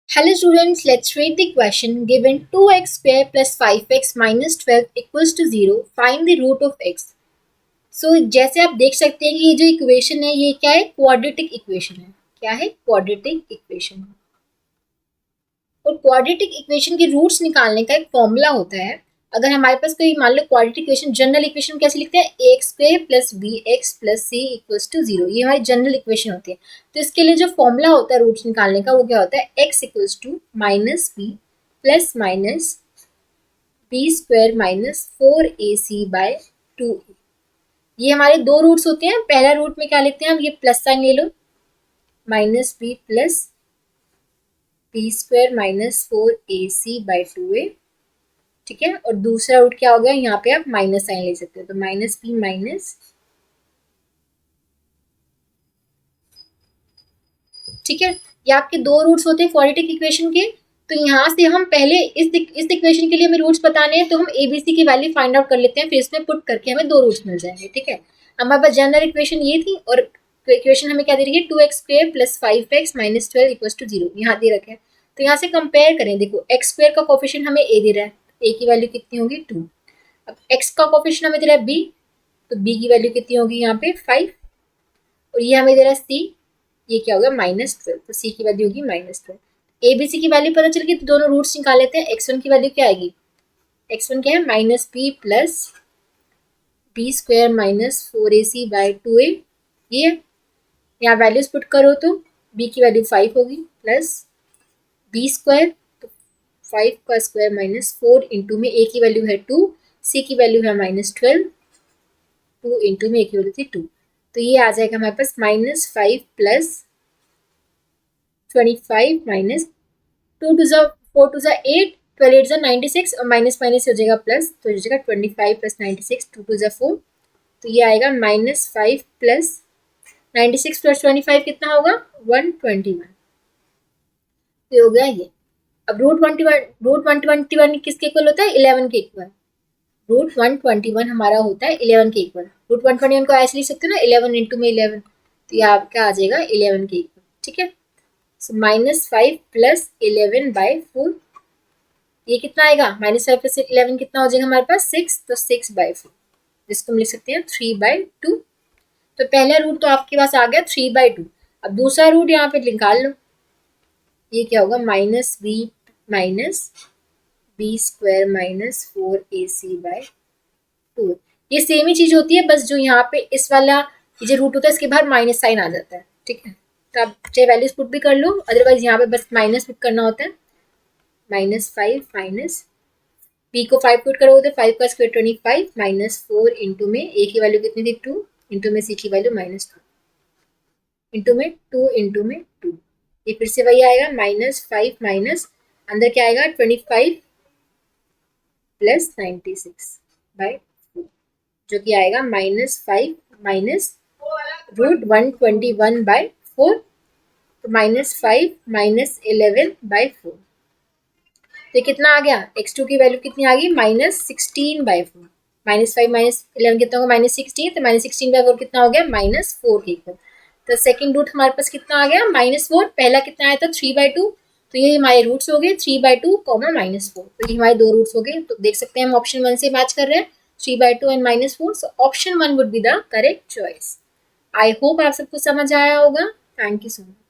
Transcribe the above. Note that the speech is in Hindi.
Hello students, let's read the question. Given 2x square plus 5x minus 12 equals to 0, find the root of x. So जैसे आप देख सकते हैं कि ये जो इक्वेशन है ये क्या है, क्वाड्रेटिक इक्वेशन है. क्या है? Quadratic equation. और क्वाड्रेटिक इक्वेशन के रूट्स निकालने का एक फॉर्मूला होता है. अगर हमारे पास कोई मान लो क्वाड्रेटिक इक्वेशन, जनरल इक्वेशन कैसे लिखते हैं, A X square plus B X plus C equals to 0, ये हमारी जनरल इक्वेशन होती है. तो इसके लिए जो फॉर्मूला होता है रूट्स निकालने का वो क्या होता है, x equals to minus B plus minus b square minus 4ac by 2a. ये हमारे दो रूट्स होते हैं. पहला रूट में क्या लिखते हैं हम, ये प्लस साइन ले लो, minus B plus B square minus 4ac by 2a. ठीक है. और दूसरा रूट क्या हो गया, यहाँ पे आप माइनस साइन ले सकते हो, तो माइनस बी माइनस. ठीक है. ये आपके दो रूट्स होते हैं क्वाड्रेटिक इक्वेशन के. तो यहाँ से हम पहले इस इक्वेशन के लिए हमें रूट्स बताने हैं, तो हम एबीसी की वैल्यू फाइंड आउट कर लेते हैं, फिर इसमें पुट करके हमें दो रूट्स मिल जाएंगे. ठीक है. हमारे पास जनरल इक्वेशन ये थी और इक्वेशन हमें क्या दे रही है, 2x square plus 5x minus 12 equals to 0, यहाँ दे रखे हैं. तो यहाँ से कंपेयर करें, देखो एक्स स्क्वायर का कोफिशिएंट हमें ए दे रहा है, ए की वैल्यू कितनी होगी 2. अब एक्स का कोफिशिएंट हमें दे रहा है बी, तो बी की वैल्यू कितनी होगी यहाँ पे 5. और ये हमें दे रहा है सी, ये क्या होगा -12, तो सी की वैल्यू होगी -12. ए बी सी की वैल्यू पता चल गई, तो दोनों रूट्स निकाल लेते हैं. x1 की वैल्यू क्या आएगी, x1 क्या है minus B plus B square minus 4ac by 2a. ये यहाँ वैल्यूज पुट करो तो b की वैल्यू 5 होगी प्लस बी स्क्वायर, तो 5 का स्क्वायर माइनस 4 इंटू में a की वैल्यू है 2, c की वैल्यू है -12, 2 इंटू में a की वैल्यू थी 2. तो ये आ जाएगा हमारे पास -5 प्लस 25 माइनस 2 टू ज़ा 4 टू ज़ा 8, 12 8 ज़ा 96 और माइनस माइनस हो जाएगा प्लस, तो हो जाएगा 25 प्लस 96, 2 टू ज़ा 4. तो ये आएगा -5 प्लस 96 प्लस 25 कितना होगा 121. तो हो गया ये. अब रूट 121 किसके इक्वल होता है, 11 के इक्वल. रूट 121 हमारा होता है 11 के इक्वल. रूट 121 को ऐसे लिख सकते हो ना, 11 इंटू में 11, तो ये आपका आ जाएगा 11 के इक्वल. ठीक है. सो -5 प्लस 11 बाय 4, ये कितना आएगा, -5 प्लस 11 कितना हो जाएगा हमारे पास 6, तो 6 बाय 4, जिसको हम लिख सकते हैं 3 बाय 2. तो पहला रूट तो आपके पास आ गया 3 बाय 2. अब दूसरा रूट यहाँ पे निकाल लो, ये क्या होगा minus b square minus 4ac by 2. ये सेम ही चीज होती है, बस जो यहाँ पे इस वाला ये जो रूट होता है इसके बाहर माइनस साइन आ जाता है. ठीक है. तो आप चाहे वैल्यूज पुट भी कर लो, अदरवाइज यहाँ पे बस माइनस पुट करना होता है. -5 माइनस बी को 5 पुट करोगे तो 5 का स्क्वायर 25 माइनस 4 इंटू में ए की वैल्यू कितनी थी 2, इंटू में सी की वैल्यू -2, इंटू में 2 इंटू में 2. ये फिर से वही आएगा -5 माइनस अंदर क्या आएगा 25 प्लस 96 बाय 4, जो कि आएगा -5 माइनस रूट 121 बाय 4, तो -5 माइनस 11 बाय 4. तो कितना आ गया, x2 की वैल्यू कितनी आ गई -16 बाय 4. -5 माइनस 11 कितना होगा -16, तो -16 बाय 4 कितना हो गया -4 के इक्वल. तो सेकंड रूट हमारे पास कितना आ गया -4. पहला कितना आया था 3 बाय 2, तो ये हमारे रूट्स हो गए 3 बाय 2 -4. तो ये हमारे दो रूट्स हो गए. तो देख सकते हैं हम ऑप्शन 1 से मैच कर रहे हैं, 3 by 2 and -4. So option 1 would be the correct choice. I hope आप सबको समझ आया होगा. Thank you so much.